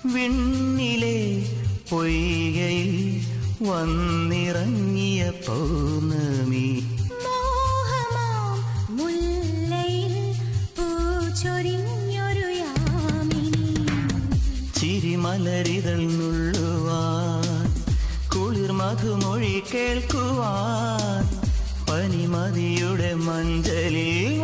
വിണ്ണിലെ പൊയ്കയിൽ വന്നിറങ്ങിയ പൗർണമി ചിരിമലരിതൾ നുള്ളുവാൻ കുളിർ മധുമൊഴി കേൾക്കുവാൻ പനിമതിയുടെ മഞ്ചലിൽ